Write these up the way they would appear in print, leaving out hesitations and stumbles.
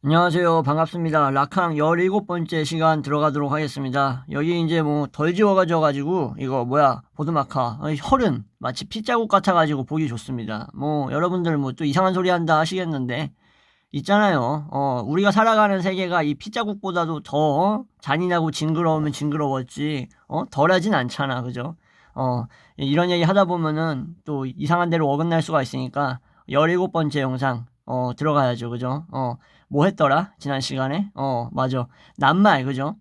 안녕하세요. 반갑습니다. 락항 17번째 시간 들어가도록 하겠습니다. 여기 이제 뭐 덜 지워가지고 이거 뭐야 보드마카 혈은 마치 핏자국 같아가지고 보기 좋습니다. 뭐 여러분들 뭐 또 이상한 소리 한다 하시겠는데 있잖아요. 우리가 살아가는 세계가 이 핏자국보다도 더 잔인하고 징그러우면 징그러웠지 덜하진 않잖아. 그죠? 이런 얘기 하다 보면은 또 이상한 데로 어긋날 수가 있으니까 17번째 영상 들어가야죠. 그죠? 뭐 했더라? 지난 시간에? 맞아. 낱말, 그죠?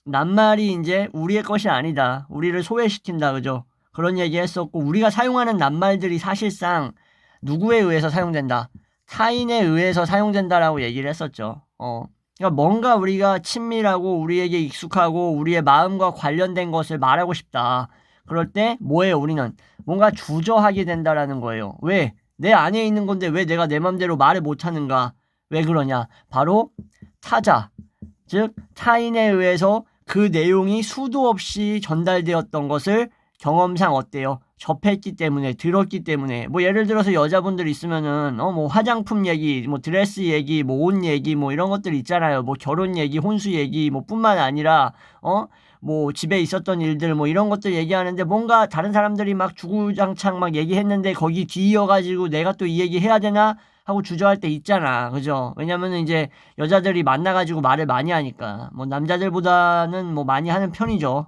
낱말이 이제 우리의 것이 아니다. 우리를 소외시킨다, 그죠? 그런 얘기 했었고, 우리가 사용하는 낱말들이 사실상 누구에 의해서 사용된다? 타인에 의해서 사용된다라고 얘기를 했었죠. 그러니까 뭔가 우리가 친밀하고 우리에게 익숙하고 우리의 마음과 관련된 것을 말하고 싶다. 그럴 때 뭐예요, 우리는? 뭔가 주저하게 된다라는 거예요. 왜? 내 안에 있는 건데 왜 내가 내 맘대로 말을 못하는가? 왜 그러냐? 바로 타자, 즉 타인에 의해서 그 내용이 수도 없이 전달되었던 것을 경험상 어때요? 접했기 때문에, 들었기 때문에. 뭐 예를 들어서 여자분들 있으면은 뭐 화장품 얘기, 뭐 드레스 얘기, 뭐 옷 얘기, 뭐 이런 것들 있잖아요. 뭐 결혼 얘기, 혼수 얘기, 뭐 뿐만 아니라 뭐 집에 있었던 일들 뭐 이런 것들 얘기하는데 뭔가 다른 사람들이 막 주구장창 막 얘기했는데 거기 뒤이어가지고 내가 또 이 얘기 해야 되나 하고 주저할 때 있잖아. 그죠? 왜냐면은 이제 여자들이 만나가지고 말을 많이 하니까 뭐 남자들보다는 뭐 많이 하는 편이죠.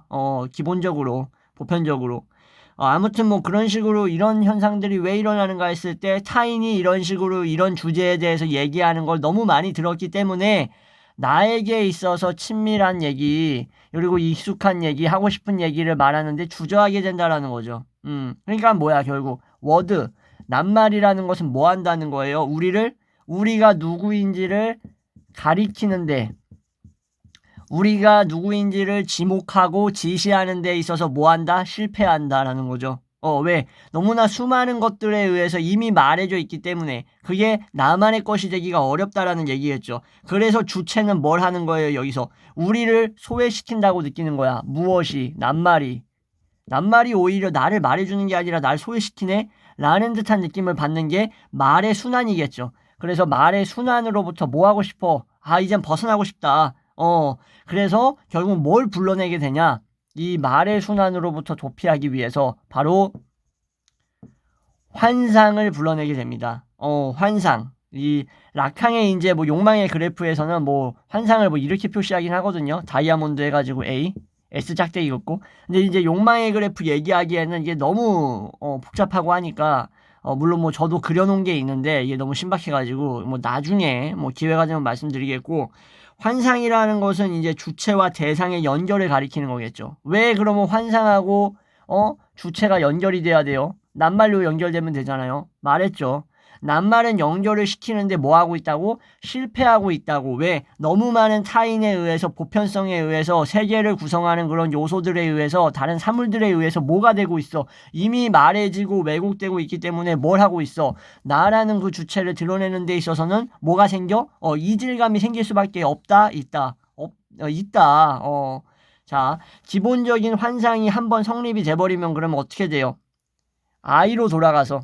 기본적으로 보편적으로. 아무튼 뭐 그런 식으로 이런 현상들이 왜 일어나는가 했을 때 타인이 이런 식으로 이런 주제에 대해서 얘기하는 걸 너무 많이 들었기 때문에 나에게 있어서 친밀한 얘기 그리고 익숙한 얘기 하고 싶은 얘기를 말하는데 주저하게 된다라는 거죠. 그러니까 뭐야 결국 워드 낱말이라는 것은 뭐 한다는 거예요? 우리가 누구인지를 가리키는데 우리가 누구인지를 지목하고 지시하는 데 있어서 뭐 한다? 실패한다라는 거죠. 왜? 너무나 수많은 것들에 의해서 이미 말해져 있기 때문에 그게 나만의 것이 되기가 어렵다라는 얘기겠죠. 그래서 주체는 뭘 하는 거예요, 여기서? 우리를 소외시킨다고 느끼는 거야. 무엇이? 낱말이. 낱말이 오히려 나를 말해주는 게 아니라 날 소외시키네? 라는 듯한 느낌을 받는 게 말의 순환이겠죠. 그래서 말의 순환으로부터 뭐 하고 싶어? 이젠 벗어나고 싶다. 그래서 결국 뭘 불러내게 되냐? 이 말의 순환으로부터 도피하기 위해서 바로 환상을 불러내게 됩니다. 환상. 이 락항의 이제 뭐 욕망의 그래프에서는 뭐 환상을 뭐 이렇게 표시하긴 하거든요. 다이아몬드 해가지고 A, S 짝대기 긋고. 근데 이제 욕망의 그래프 얘기하기에는 이게 너무 복잡하고 하니까 물론 뭐 저도 그려놓은 게 있는데 이게 너무 신박해가지고 뭐 나중에 뭐 기회가 되면 말씀드리겠고 환상이라는 것은 이제 주체와 대상의 연결을 가리키는 거겠죠. 왜 그러면 환상하고 주체가 연결이 돼야 돼요? 낱말로 연결되면 되잖아요. 말했죠. 낱말은 연결을 시키는데 뭐 하고 있다고? 실패하고 있다고. 왜? 너무 많은 타인에 의해서 보편성에 의해서 세계를 구성하는 그런 요소들에 의해서 다른 사물들에 의해서 뭐가 되고 있어? 이미 말해지고 왜곡되고 있기 때문에 뭘 하고 있어? 나라는 그 주체를 드러내는 데 있어서는 뭐가 생겨? 이질감이 생길 수밖에 없다. 있다. 있다. 자, 기본적인 환상이 한번 성립이 돼버리면 그러면 어떻게 돼요? 아이로 돌아가서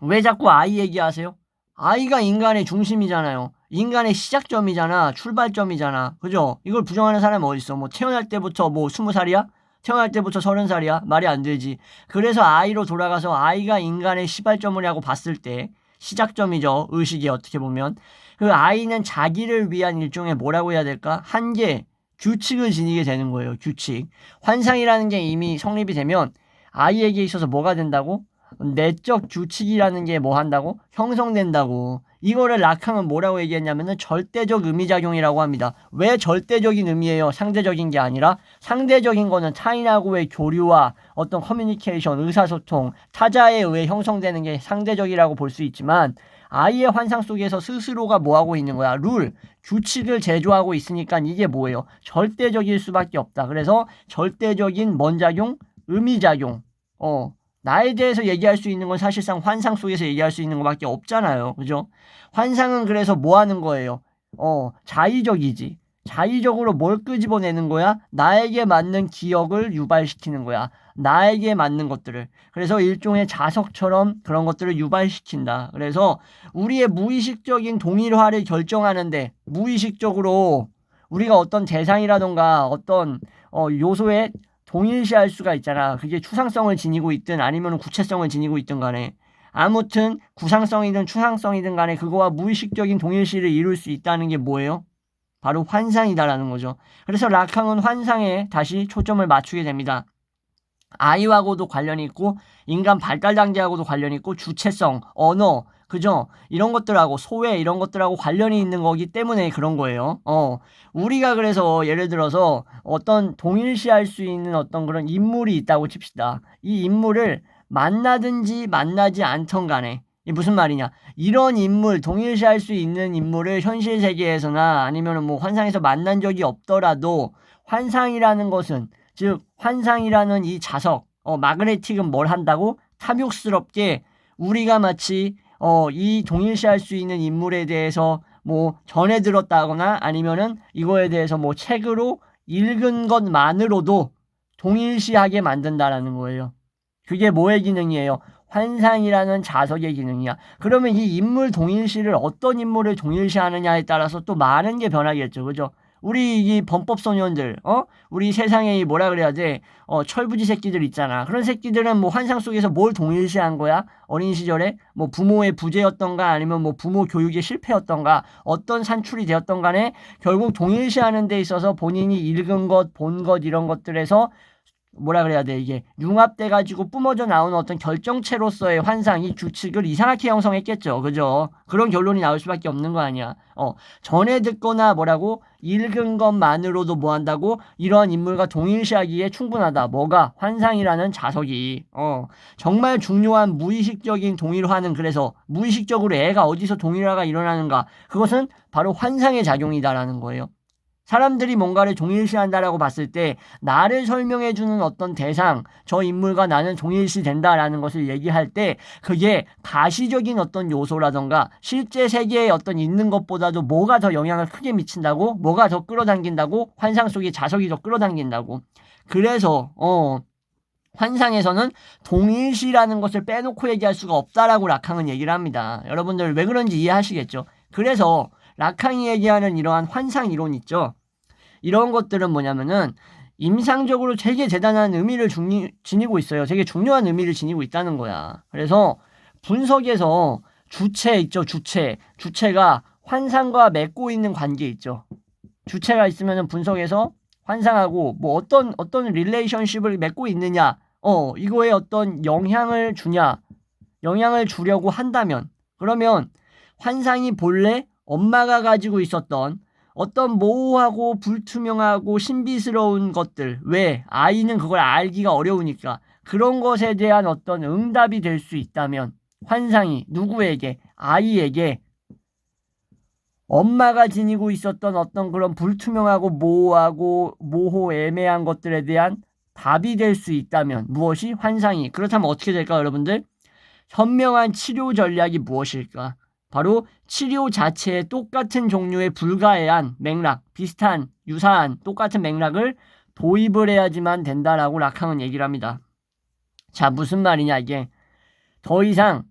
왜 자꾸 아이 얘기하세요? 아이가 인간의 중심이잖아요. 인간의 시작점이잖아. 출발점이잖아. 그죠? 이걸 부정하는 사람이 어딨어? 뭐 태어날 때부터 뭐 20살이야? 태어날 때부터 30살이야? 말이 안 되지. 그래서 아이로 돌아가서 아이가 인간의 시발점이라고 봤을 때 시작점이죠. 의식이 어떻게 보면. 그 아이는 자기를 위한 일종의 뭐라고 해야 될까? 한계, 규칙을 지니게 되는 거예요. 규칙. 환상이라는 게 이미 성립이 되면 아이에게 있어서 뭐가 된다고? 내적 규칙이라는 게 뭐 한다고? 형성된다고. 이거를 락항은 뭐라고 얘기했냐면은 절대적 의미작용이라고 합니다. 왜 절대적인 의미예요? 상대적인 게 아니라 상대적인 거는 타인하고의 교류와 어떤 커뮤니케이션, 의사소통, 타자에 의해 형성되는 게 상대적이라고 볼 수 있지만 아이의 환상 속에서 스스로가 뭐 하고 있는 거야? 룰, 규칙을 제조하고 있으니까 이게 뭐예요? 절대적일 수밖에 없다. 그래서 절대적인 뭔 작용? 의미작용. 나에 대해서 얘기할 수 있는 건 사실상 환상 속에서 얘기할 수 있는 것밖에 없잖아요. 그죠? 환상은 그래서 뭐 하는 거예요? 자의적이지. 자의적으로 뭘 끄집어내는 거야? 나에게 맞는 기억을 유발시키는 거야. 나에게 맞는 것들을. 그래서 일종의 자석처럼 그런 것들을 유발시킨다. 그래서 우리의 무의식적인 동일화를 결정하는데 무의식적으로 우리가 어떤 대상이라던가 어떤 요소에 동일시할 수가 있잖아. 그게 추상성을 지니고 있든 아니면 구체성을 지니고 있든 간에. 아무튼 구상성이든 추상성이든 간에 그거와 무의식적인 동일시를 이룰 수 있다는 게 뭐예요? 바로 환상이다라는 거죠. 그래서 락항은 환상에 다시 초점을 맞추게 됩니다. 아이하고도 관련이 있고 인간 발달 단계하고도 관련이 있고 주체성, 언어, 그죠? 이런 것들하고 소외 이런 것들하고 관련이 있는 거기 때문에 그런 거예요. 우리가 그래서 예를 들어서 어떤 동일시할 수 있는 어떤 그런 인물이 있다고 칩시다. 이 인물을 만나든지 만나지 않던 간에 이 무슨 말이냐? 이런 인물, 동일시할 수 있는 인물을 현실 세계에서나 아니면 뭐 환상에서 만난 적이 없더라도 환상이라는 것은 즉 환상이라는 이 자석, 마그네틱은 뭘 한다고? 탐욕스럽게 우리가 마치 이 동일시할 수 있는 인물에 대해서 뭐 전해 들었다거나 아니면은 이거에 대해서 뭐 책으로 읽은 것만으로도 동일시하게 만든다라는 거예요. 그게 뭐의 기능이에요? 환상이라는 자석의 기능이야. 그러면 이 인물 동일시를 어떤 인물을 동일시하느냐에 따라서 또 많은 게 변하겠죠. 그죠? 우리 이 범법소년들, 우리 세상에 뭐라 그래야 돼? 철부지 새끼들 있잖아. 그런 새끼들은 뭐 환상 속에서 뭘 동일시한 거야? 어린 시절에? 뭐 부모의 부재였던가 아니면 뭐 부모 교육의 실패였던가 어떤 산출이 되었던 간에 결국 동일시하는 데 있어서 본인이 읽은 것, 본 것 이런 것들에서 뭐라 그래야 돼 이게 융합돼가지고 뿜어져 나오는 어떤 결정체로서의 환상이 규칙을 이상하게 형성했겠죠. 그죠? 그런 결론이 나올 수밖에 없는 거 아니야. 전에 듣거나 뭐라고 읽은 것만으로도 뭐 한다고 이러한 인물과 동일시하기에 충분하다. 뭐가? 환상이라는 자석이. 정말 중요한 무의식적인 동일화는 그래서 무의식적으로 애가 어디서 동일화가 일어나는가? 그것은 바로 환상의 작용이다라는 거예요. 사람들이 뭔가를 동일시한다라고 봤을 때 나를 설명해주는 어떤 대상, 저 인물과 나는 동일시 된다라는 것을 얘기할 때 그게 가시적인 어떤 요소라던가 실제 세계에 어떤 있는 것보다도 뭐가 더 영향을 크게 미친다고? 뭐가 더 끌어당긴다고? 환상 속의 자석이 더 끌어당긴다고. 그래서 환상에서는 동일시라는 것을 빼놓고 얘기할 수가 없다라고 락항은 얘기를 합니다. 여러분들 왜 그런지 이해하시겠죠? 그래서 락항이 얘기하는 이러한 환상 이론 있죠. 이런 것들은 뭐냐면은 임상적으로 되게 대단한 의미를 지니고 있어요. 되게 중요한 의미를 지니고 있다는 거야. 그래서 분석에서 주체 있죠. 주체가 환상과 맺고 있는 관계 있죠. 주체가 있으면은 분석에서 환상하고 뭐 어떤 릴레이션십을 맺고 있느냐, 이거에 어떤 영향을 주려고 한다면 그러면 환상이 본래 엄마가 가지고 있었던 어떤 모호하고 불투명하고 신비스러운 것들, 왜? 아이는 그걸 알기가 어려우니까 그런 것에 대한 어떤 응답이 될 수 있다면 환상이 누구에게? 아이에게 엄마가 지니고 있었던 어떤 그런 불투명하고 모호 애매한 것들에 대한 답이 될 수 있다면 무엇이? 환상이. 그렇다면 어떻게 될까 여러분들? 현명한 치료 전략이 무엇일까? 바로 치료 자체에 똑같은 종류의 불가해한 맥락, 비슷한, 유사한, 똑같은 맥락을 도입을 해야지만 된다라고 락항은 얘기를 합니다. 자, 무슨 말이냐 이게. 더 이상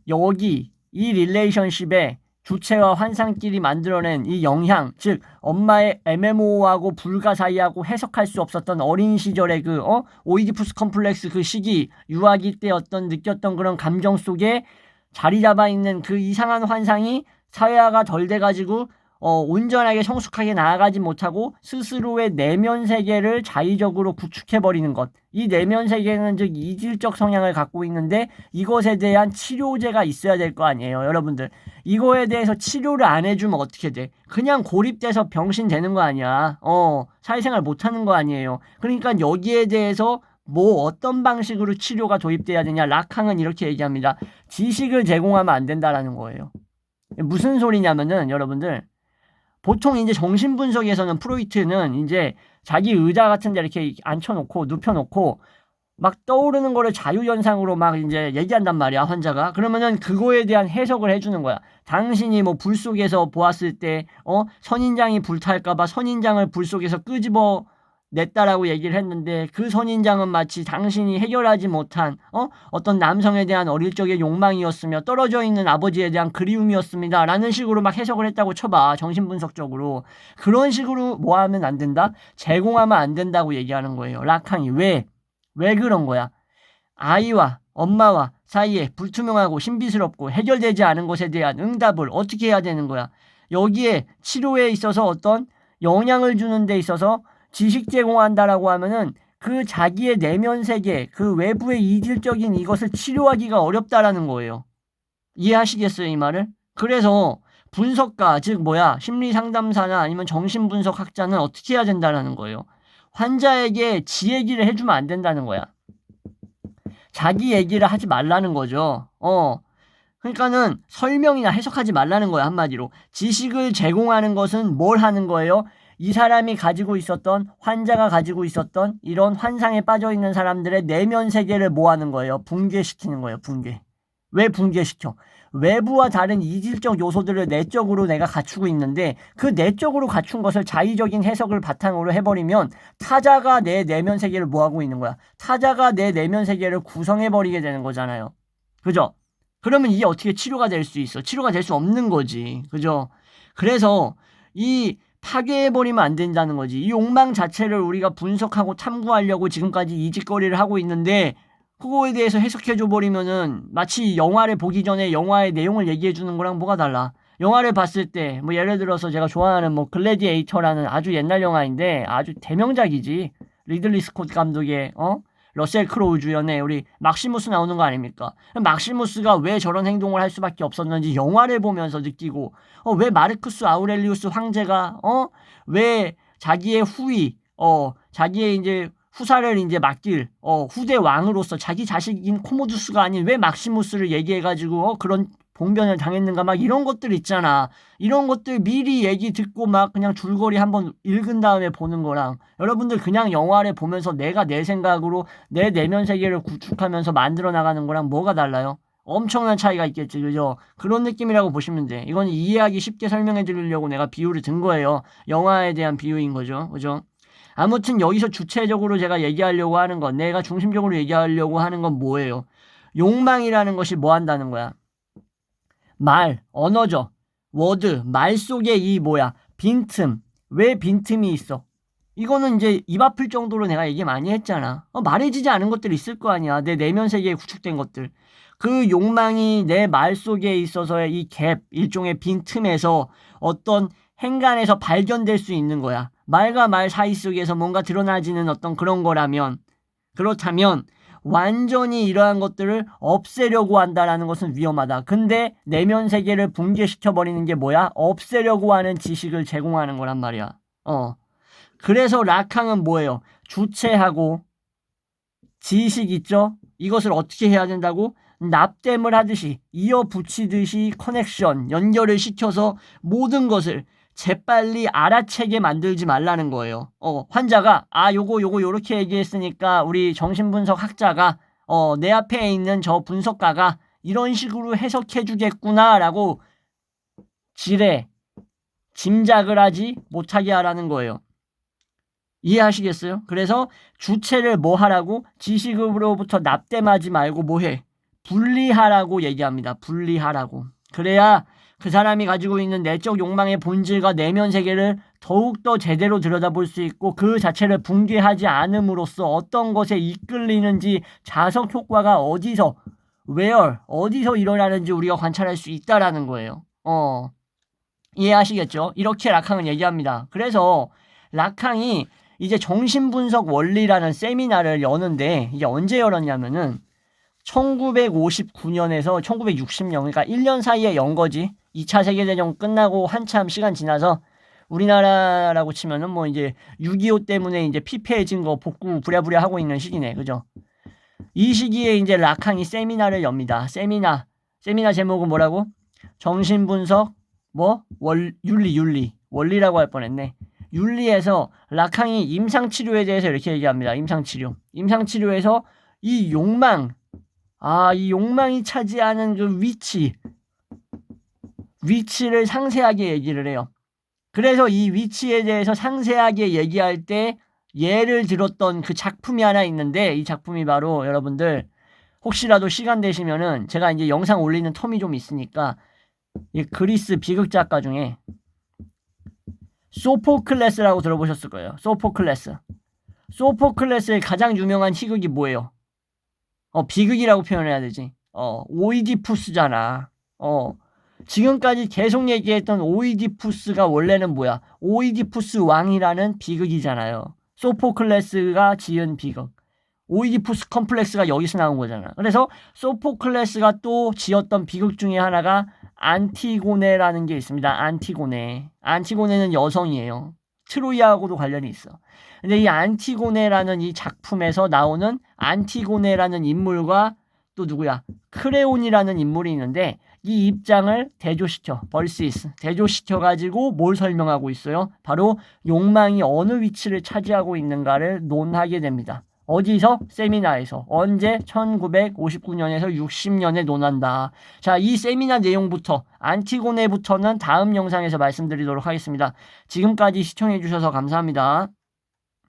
여기 이 릴레이션십에 주체와 환상끼리 만들어낸 이 영향, 즉 엄마의 애매모호하고 불가사의하고 해석할 수 없었던 어린 시절의 그 오이디푸스 컴플렉스 그 시기, 유아기 때 어떤 느꼈던 그런 감정 속에 자리 잡아 있는 그 이상한 환상이 사회화가 덜 돼가지고 온전하게 성숙하게 나아가지 못하고 스스로의 내면 세계를 자의적으로 구축해버리는 것. 이 내면 세계는 즉 이질적 성향을 갖고 있는데 이것에 대한 치료제가 있어야 될 거 아니에요. 여러분들. 이거에 대해서 치료를 안 해주면 어떻게 돼? 그냥 고립돼서 병신 되는 거 아니야. 사회생활 못하는 거 아니에요. 그러니까 여기에 대해서 뭐 어떤 방식으로 치료가 도입돼야 되냐. 락항은 이렇게 얘기합니다. 지식을 제공하면 안 된다라는 거예요. 무슨 소리냐면은 여러분들 보통 이제 정신분석에서는 프로이트는 이제 자기 의자 같은 데 이렇게 앉혀놓고 눕혀놓고 막 떠오르는 거를 자유현상으로 막 이제 얘기한단 말이야, 환자가. 그러면은 그거에 대한 해석을 해주는 거야. 당신이 뭐 불 속에서 보았을 때 선인장이 불탈까봐 선인장을 불 속에서 끄집어 냈다라고 얘기를 했는데 그 선인장은 마치 당신이 해결하지 못한 어떤 남성에 대한 어릴 적의 욕망이었으며 떨어져 있는 아버지에 대한 그리움이었습니다 라는 식으로 막 해석을 했다고 쳐봐. 정신분석적으로. 그런 식으로 뭐 하면 안 된다? 제공하면 안 된다고 얘기하는 거예요. 라칸이. 왜 그런 거야? 아이와 엄마와 사이에 불투명하고 신비스럽고 해결되지 않은 것에 대한 응답을 어떻게 해야 되는 거야? 여기에 치료에 있어서 어떤 영향을 주는 데 있어서 지식 제공한다라고 하면은 그 자기의 내면 세계, 그 외부의 이질적인 이것을 치료하기가 어렵다라는 거예요. 이해하시겠어요, 이 말을? 그래서 분석가, 즉 심리 상담사나 아니면 정신분석학자는 어떻게 해야 된다라는 거예요. 환자에게 지 얘기를 해주면 안 된다는 거야. 자기 얘기를 하지 말라는 거죠. 그러니까는 설명이나 해석하지 말라는 거야, 한마디로. 지식을 제공하는 것은 뭘 하는 거예요? 이 사람이 가지고 있었던, 환자가 가지고 있었던 이런 환상에 빠져 있는 사람들의 내면 세계를 뭐 하는 거예요? 붕괴시키는 거예요, 붕괴. 왜 붕괴시켜? 외부와 다른 이질적 요소들을 내적으로 내가 갖추고 있는데 그 내적으로 갖춘 것을 자의적인 해석을 바탕으로 해버리면 타자가 내 내면 세계를 뭐 하고 있는 거야? 타자가 내 내면 세계를 구성해버리게 되는 거잖아요. 그죠? 그러면 이게 어떻게 치료가 될 수 있어? 치료가 될 수 없는 거지. 그죠? 그래서 이 파괴해버리면 안 된다는 거지. 이 욕망 자체를 우리가 분석하고 탐구하려고 지금까지 이 짓거리를 하고 있는데 그거에 대해서 해석해줘 버리면은 마치 영화를 보기 전에 영화의 내용을 얘기해주는 거랑 뭐가 달라. 영화를 봤을 때 예를 들어서 제가 좋아하는 글래디에이터라는 아주 옛날 영화인데 아주 대명작이지. 리들리 스콧 감독의 러셀 크로우 주연의 우리 막시무스 나오는 거 아닙니까? 막시무스가 왜 저런 행동을 할 수밖에 없었는지 영화를 보면서 느끼고 왜 마르쿠스 아우렐리우스 황제가 왜 자기의 후위 자기의 이제 후사를 이제 맡길 후대 왕으로서 자기 자식인 코모두스가 아닌 왜 막시무스를 얘기해가지고 그런 봉변을 당했는가 막 이런 것들 있잖아. 이런 것들 미리 얘기 듣고 막 그냥 줄거리 한번 읽은 다음에 보는 거랑 여러분들 그냥 영화를 보면서 내가 내 생각으로 내 내면 세계를 구축하면서 만들어 나가는 거랑 뭐가 달라요? 엄청난 차이가 있겠지, 그죠? 그런 느낌이라고 보시면 돼. 이건 이해하기 쉽게 설명해 드리려고 내가 비유를 든 거예요. 영화에 대한 비유인 거죠, 그죠? 아무튼 여기서 주체적으로 제가 얘기하려고 하는 건, 내가 중심적으로 얘기하려고 하는 건 뭐예요? 욕망이라는 것이 뭐 한다는 거야? 말, 언어죠. 워드, 말 속에 이 빈틈. 왜 빈틈이 있어? 이거는 이제 입 아플 정도로 내가 얘기 많이 했잖아. 말해지지 않은 것들 있을 거 아니야. 내 내면 세계에 구축된 것들. 그 욕망이 내 말 속에 있어서의 이 갭, 일종의 빈틈에서 어떤 행간에서 발견될 수 있는 거야. 말과 말 사이 속에서 뭔가 드러나지는 어떤 그런 거라면, 그렇다면 완전히 이러한 것들을 없애려고 한다라는 것은 위험하다. 근데 내면 세계를 붕괴시켜버리는 게 뭐야? 없애려고 하는 지식을 제공하는 거란 말이야. 그래서 라캉은 뭐예요? 주체하고 지식 있죠? 이것을 어떻게 해야 된다고? 납땜을 하듯이 이어 붙이듯이 커넥션, 연결을 시켜서 모든 것을 재빨리 알아채게 만들지 말라는 거예요. 환자가 요거 요렇게 얘기했으니까 우리 정신분석 학자가 내 앞에 있는 저 분석가가 이런 식으로 해석해 주겠구나라고 짐작을 하지 못하게 하라는 거예요. 이해하시겠어요? 그래서 주체를 뭐 하라고? 지식으로부터 납땜하지 말고 뭐 해? 분리하라고 얘기합니다. 분리하라고. 그래야 그 사람이 가지고 있는 내적 욕망의 본질과 내면 세계를 더욱더 제대로 들여다볼 수 있고 그 자체를 붕괴하지 않음으로써 어떤 것에 이끌리는지 자석 효과가 어디서 일어나는지 우리가 관찰할 수 있다라는 거예요. 이해하시겠죠? 이렇게 라캉은 얘기합니다. 그래서 라캉이 이제 정신분석 원리라는 세미나를 여는데 이게 언제 열었냐면은 1959년에서 1960년, 그러니까 1년 사이에 연 거지. 2차 세계대전 끝나고 한참 시간 지나서 우리나라라고 치면은 이제 6.25 때문에 이제 피폐해진 거 복구 부랴부랴 하고 있는 시기네. 그죠? 이 시기에 이제 라캉이 세미나를 엽니다. 세미나 제목은 뭐라고? 정신분석, 윤리. 원리라고 할 뻔했네. 윤리에서 라캉이 임상치료에 대해서 이렇게 얘기합니다. 임상치료에서 이 욕망이 차지하는 그 위치, 위치를 상세하게 얘기를 해요. 그래서 이 위치에 대해서 상세하게 얘기할 때 예를 들었던 그 작품이 하나 있는데, 이 작품이 바로 여러분들 혹시라도 시간 되시면은 제가 이제 영상 올리는 텀이 좀 있으니까 이 그리스 비극 작가 중에 소포클레스라고 들어보셨을 거예요. 소포클레스. 소포클레스의 가장 유명한 희극이 뭐예요? 비극이라고 표현해야 되지. 오이디푸스잖아. 지금까지 계속 얘기했던 오이디푸스가 원래는 뭐야? 오이디푸스 왕이라는 비극이잖아요. 소포클레스가 지은 비극. 오이디푸스 컴플렉스가 여기서 나온 거잖아. 그래서 소포클레스가 또 지었던 비극 중에 하나가 안티고네라는 게 있습니다. 안티고네. 안티고네는 여성이에요. 트로이하고도 관련이 있어. 근데 이 안티고네라는 이 작품에서 나오는 안티고네라는 인물과 또 누구야? 크레온이라는 인물이 있는데 이 입장을 대조시켜, 벌시스 대조시켜가지고 뭘 설명하고 있어요? 바로 욕망이 어느 위치를 차지하고 있는가를 논하게 됩니다. 어디서? 세미나에서. 언제? 1959년에서 60년에 논한다. 자, 이 세미나 내용부터, 안티고네부터는 다음 영상에서 말씀드리도록 하겠습니다. 지금까지 시청해주셔서 감사합니다.